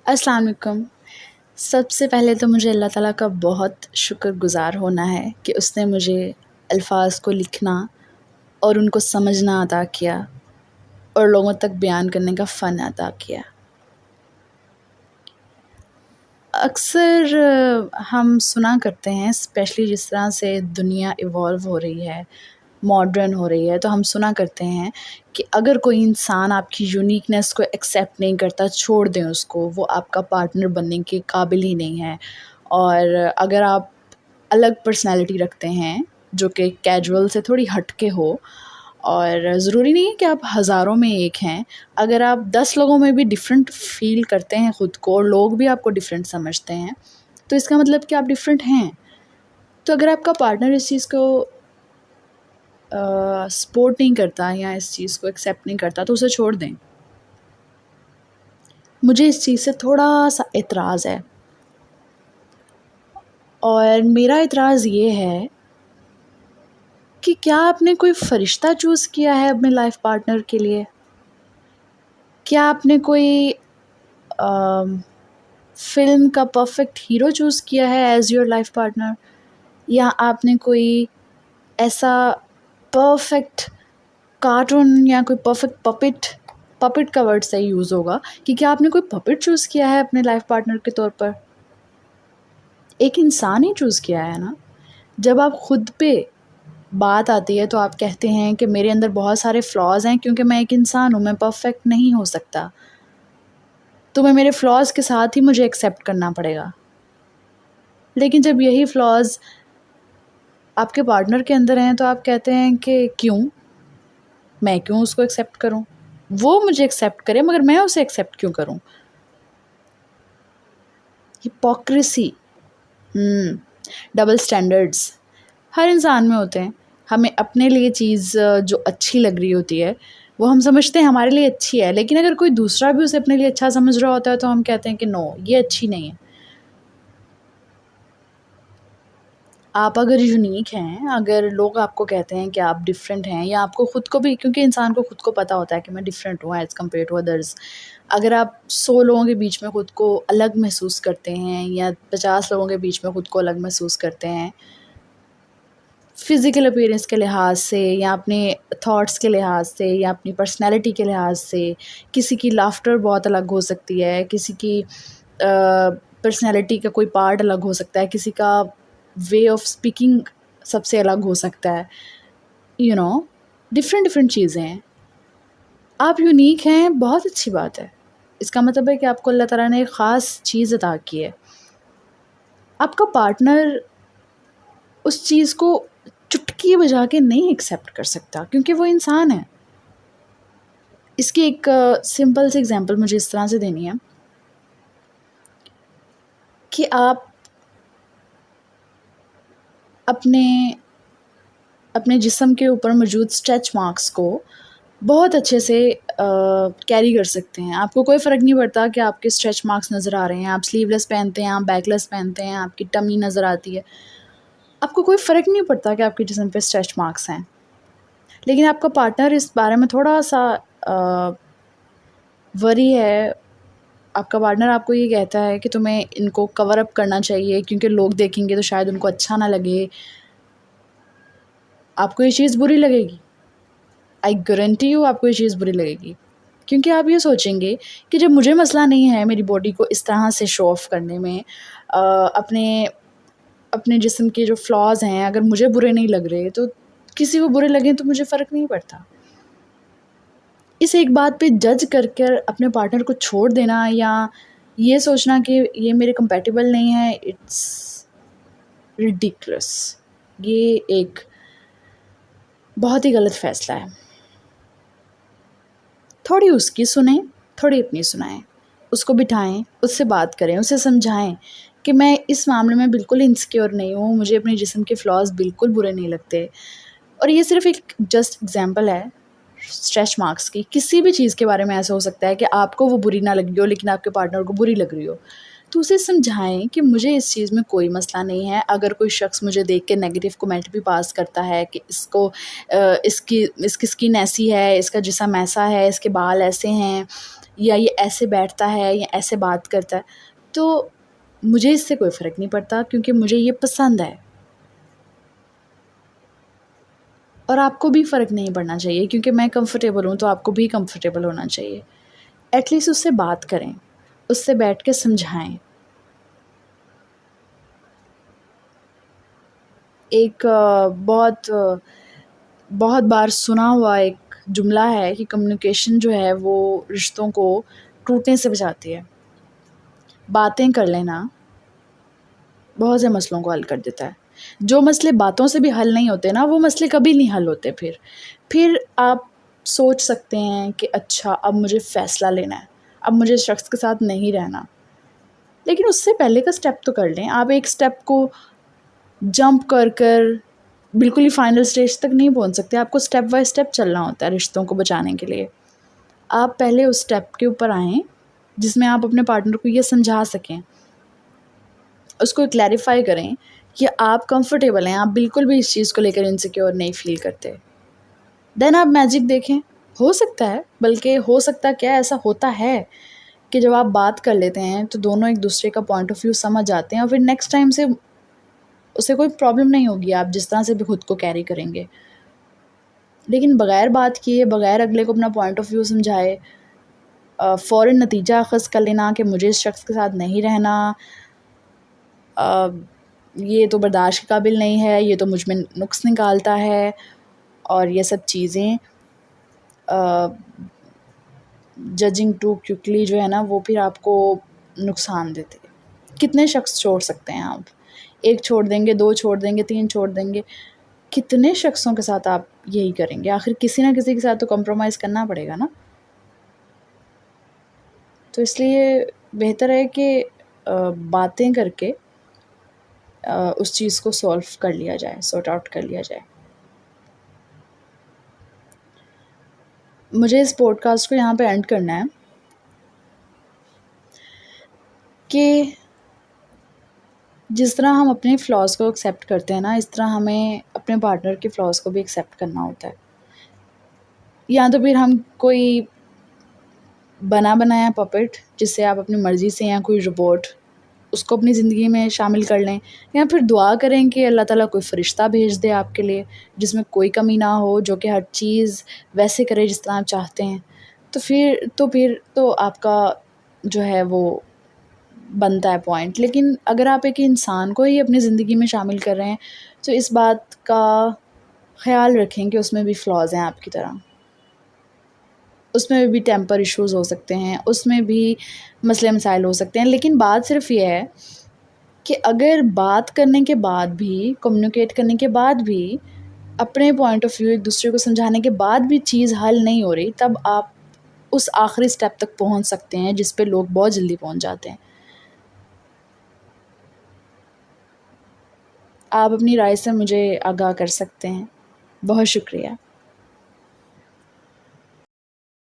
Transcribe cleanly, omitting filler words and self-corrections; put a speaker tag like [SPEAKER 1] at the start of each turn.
[SPEAKER 1] अस्सलाम वालेकुम। सबसे पहले तो मुझे अल्लाह ताला का बहुत शुक्रगुज़ार होना है कि उसने मुझे अल्फ़ाज़ को लिखना और उनको समझना अता किया और लोगों तक बयान करने का फ़न अता किया। अक्सर हम सुना करते हैं, स्पेशली जिस तरह से दुनिया इवॉल्व हो रही है, मॉडर्न हो रही है, तो हम सुना करते हैं कि अगर कोई इंसान आपकी यूनिकनेस को एक्सेप्ट नहीं करता, छोड़ दें उसको, वो आपका पार्टनर बनने के काबिल ही नहीं है। और अगर आप अलग पर्सनैलिटी रखते हैं जो कि कैजुअल से थोड़ी हट के हो, और ज़रूरी नहीं है कि आप हज़ारों में एक हैं, अगर आप 10 लोगों में भी डिफरेंट फ़ील करते हैं ख़ुद को और लोग भी आपको डिफरेंट समझते हैं, तो इसका मतलब कि आप डिफरेंट हैं। तो अगर आपका पार्टनर इस चीज़ को सपोर्ट नहीं करता या इस चीज़ को एक्सेप्ट नहीं करता, तो उसे छोड़ दें। मुझे इस चीज़ से थोड़ा-सा एतराज़ है, और मेरा एतराज़ ये है कि क्या आपने कोई फ़रिश्ता चूज़ किया है अपने लाइफ़ पार्टनर के लिए? क्या आपने कोई फ़िल्म का परफ़ेक्ट हीरो चूज़ किया है एज़ योर लाइफ़ पार्टनर? या आपने कोई ऐसा परफ़ेक्ट कार्टून या कोई परफ़ेक्ट पपेट का वर्ड सही यूज़ होगा कि क्या आपने कोई पपेट चूज़ किया है अपने लाइफ़ पार्टनर के तौर पर? एक इंसान ही चूज़ किया है ना। जब आप खुद पे बात आती है तो आप कहते हैं कि मेरे अंदर बहुत सारे फ्लॉज़ हैं, क्योंकि मैं एक इंसान हूँ, मैं परफ़ेक्ट नहीं हो सकता। तो मैं मेरे फ्लॉज़ के साथ ही मुझे एक्सेप्ट करना पड़ेगा। लेकिन जब यही फ्लॉज़ आपके पार्टनर के अंदर हैं तो आप कहते हैं कि क्यों? मैं क्यों उसको एक्सेप्ट करूँ? वो मुझे एक्सेप्ट करे मगर मैं उसे एक्सेप्ट क्यों करूँ? हिपोक्रेसी, डबल स्टैंडर्ड्स हर इंसान में होते हैं। हमें अपने लिए चीज़ जो अच्छी लग रही होती है, वो हम समझते हैं हमारे लिए अच्छी है, लेकिन अगर कोई दूसरा भी उसे अपने लिए अच्छा समझ रहा होता है तो हम कहते हैं कि नो, ये अच्छी नहीं है। आप अगर यूनिक हैं, अगर लोग आपको कहते हैं कि आप डिफरेंट हैं, या आपको ख़ुद को भी, क्योंकि इंसान को ख़ुद को पता होता है कि मैं डिफरेंट हूँ एज़ कम्पेयर टू अदर्स। अगर आप 100 लोगों के बीच में ख़ुद को अलग महसूस करते हैं या 50 लोगों के बीच में ख़ुद को अलग महसूस करते हैं, फ़िज़िकल अपीयरेंस के लिहाज से या अपने थॉट्स के लिहाज से या अपनी पर्सनैलिटी के लिहाज से, किसी की लाफ्टर बहुत अलग हो सकती है, किसी की पर्सनैलिटी का कोई पार्ट अलग हो सकता है, किसी का वे ऑफ स्पीकिंग सबसे अलग हो सकता है, डिफरेंट चीज़ें हैं। आप यूनिक हैं, बहुत अच्छी बात है। इसका मतलब है कि आपको अल्लाह ताला ने एक ख़ास चीज़ अता की है। आपका पार्टनर उस चीज़ को चुटकी बजा के नहीं एक्सेप्ट कर सकता, क्योंकि वो इंसान है। इसकी एक सिंपल सी एग्ज़ाम्पल मुझे इस तरह से देनी है कि आप अपने जिस्म के ऊपर मौजूद स्ट्रेच मार्क्स को बहुत अच्छे से कैरी कर सकते हैं। आपको कोई फ़र्क नहीं पड़ता कि आपके स्ट्रेच मार्क्स नज़र आ रहे हैं, आप स्लीवलेस पहनते हैं, आप बैकलेस पहनते हैं, आपकी टमी नज़र आती है। आपको कोई फ़र्क नहीं पड़ता कि आपके जिस्म पे स्ट्रेच मार्क्स हैं। लेकिन आपका पार्टनर इस बारे में थोड़ा-सा वरी है। आपका पार्टनर आपको ये कहता है कि तुम्हें इनको कवर अप करना चाहिए, क्योंकि लोग देखेंगे तो शायद उनको अच्छा ना लगे। आपको ये चीज़ बुरी लगेगी। आई गारंटी यू आपको ये चीज़ बुरी लगेगी, क्योंकि आप ये सोचेंगे कि जब मुझे मसला नहीं है मेरी बॉडी को इस तरह से शो ऑफ़ करने में, अपने जिस्म के जो फ्लॉज़ हैं अगर मुझे बुरे नहीं लग रहे, तो किसी को बुरे लगें तो मुझे फ़र्क नहीं पड़ता। इस एक बात पे जज कर कर अपने पार्टनर को छोड़ देना या ये सोचना कि ये मेरे कंपैटिबल नहीं है, इट्स रिडिकुलस। ये एक बहुत ही गलत फ़ैसला है। थोड़ी उसकी सुनें, थोड़ी अपनी सुनाएं, उसको बिठाएं, उससे बात करें, उसे समझाएं कि मैं इस मामले में बिल्कुल इनसिक्योर नहीं हूँ, मुझे अपने जिस्म के फ्लॉज़ बिल्कुल बुरे नहीं लगते। और ये सिर्फ़ एक जस्ट एग्ज़ाम्पल है स्ट्रेच मार्क्स की। किसी भी चीज़ के बारे में ऐसा हो सकता है कि आपको वो बुरी ना लगी हो, लेकिन आपके पार्टनर को बुरी लग रही हो। तो उसे समझाएं कि मुझे इस चीज़ में कोई मसला नहीं है। अगर कोई शख्स मुझे देख के नेगेटिव कमेंट भी पास करता है कि इसकी स्किन ऐसी है, इसका जिस्म ऐसा है, इसके बाल ऐसे हैं, या ये ऐसे बैठता है या ऐसे बात करता है, तो मुझे इससे कोई फ़र्क नहीं पड़ता क्योंकि मुझे ये पसंद है। और आपको भी फ़र्क नहीं पड़ना चाहिए क्योंकि मैं कंफ़र्टेबल हूँ तो आपको भी कंफ़र्टेबल होना चाहिए। एटलीस्ट उससे बात करें, उससे बैठ के समझाएँ। एक बहुत बार सुना हुआ एक जुमला है कि कम्युनिकेशन जो है वो रिश्तों को टूटने से बचाती है। बातें कर लेना बहुत से मसलों को हल कर देता है। जो मसले बातों से भी हल नहीं होते ना, वो मसले कभी नहीं हल होते फिर आप सोच सकते हैं कि अच्छा अब मुझे फ़ैसला लेना है, अब मुझे इस शख़्स के साथ नहीं रहना। लेकिन उससे पहले का स्टेप तो कर लें। आप एक स्टेप को जंप कर बिल्कुल ही फाइनल स्टेज तक नहीं पहुंच सकते। आपको स्टेप बाय स्टेप चलना होता है रिश्तों को बचाने के लिए। आप पहले उस स्टेप के ऊपर आएँ जिसमें आप अपने पार्टनर को ये समझा सकें, उसको क्लैरिफ़ाई करें कि आप कंफ़र्टेबल हैं, आप बिल्कुल भी इस चीज़ को लेकर इनसिक्योर नहीं फ़ील करते। देन आप मैजिक देखें। हो सकता है, बल्कि हो सकता क्या ऐसा होता है कि जब आप बात कर लेते हैं तो दोनों एक दूसरे का पॉइंट ऑफ व्यू समझ जाते हैं और फिर नेक्स्ट टाइम से उसे कोई प्रॉब्लम नहीं होगी, आप जिस तरह से भी खुद को कैरी करेंगे। लेकिन बग़ैर बात किए, बग़ैर अगले को अपना पॉइंट ऑफ व्यू समझाए फ़ौरन नतीजा अख़ज़ कर लेना कि मुझे इस शख़्स के साथ नहीं रहना, ये तो बर्दाश्त के काबिल नहीं है, ये तो मुझ में नुक्स निकालता है, और ये सब चीज़ें जजिंग टू क्विकली जो है ना वो फिर आपको नुकसान देते हैं। कितने शख्स छोड़ सकते हैं आप? 1 छोड़ देंगे, 2 छोड़ देंगे, 3 छोड़ देंगे। कितने शख्सों के साथ आप यही करेंगे? आखिर किसी ना किसी के साथ तो कॉम्प्रोमाइज़ करना पड़ेगा ना। तो इसलिए बेहतर है कि बातें करके उस चीज़ को सॉल्व कर लिया जाए, सॉर्ट आउट कर लिया जाए। मुझे इस पॉडकास्ट को यहाँ पे एंड करना है कि जिस तरह हम अपने फ्लॉज़ को एक्सेप्ट करते हैं ना, इस तरह हमें अपने पार्टनर के फ्लॉज़ को भी एक्सेप्ट करना होता है। या तो फिर हम कोई बना बनाया पपेट जिससे आप अपनी मर्ज़ी से, या कोई रोबोट उसको अपनी ज़िंदगी में शामिल कर लें, या फिर दुआ करें कि अल्लाह ताला कोई फ़रिश्ता भेज दे आपके लिए जिसमें कोई कमी ना हो, जो कि हर चीज़ वैसे करे जिस तरह आप चाहते हैं। फिर तो आपका जो है वो बनता है पॉइंट। लेकिन अगर आप एक इंसान को ही अपनी ज़िंदगी में शामिल कर रहे हैं तो इस बात का ख़्याल रखें कि उसमें भी फ्लॉज़ हैं आपकी तरह। उसमें भी टेम्पर इश्यूज़ हो सकते हैं, उसमें भी मसले मसाइल हो सकते हैं। लेकिन बात सिर्फ़ ये है कि अगर बात करने के बाद भी, कम्युनिकेट करने के बाद भी, अपने पॉइंट ऑफ व्यू एक दूसरे को समझाने के बाद भी चीज़ हल नहीं हो रही, तब आप उस आखिरी स्टेप तक पहुंच सकते हैं जिस पे लोग बहुत जल्दी पहुंच जाते हैं। आप अपनी राय से मुझे आगाह कर सकते हैं। बहुत शुक्रिया।